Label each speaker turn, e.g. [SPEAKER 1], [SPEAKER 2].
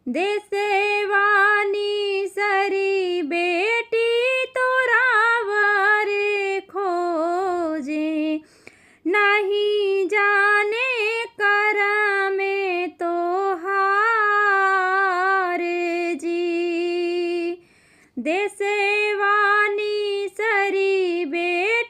[SPEAKER 1] देसेवानी सरी बेटी तोरावरे खोजे, नहीं जाने कर में तो हारे जी। देसेवानी सरी बेटी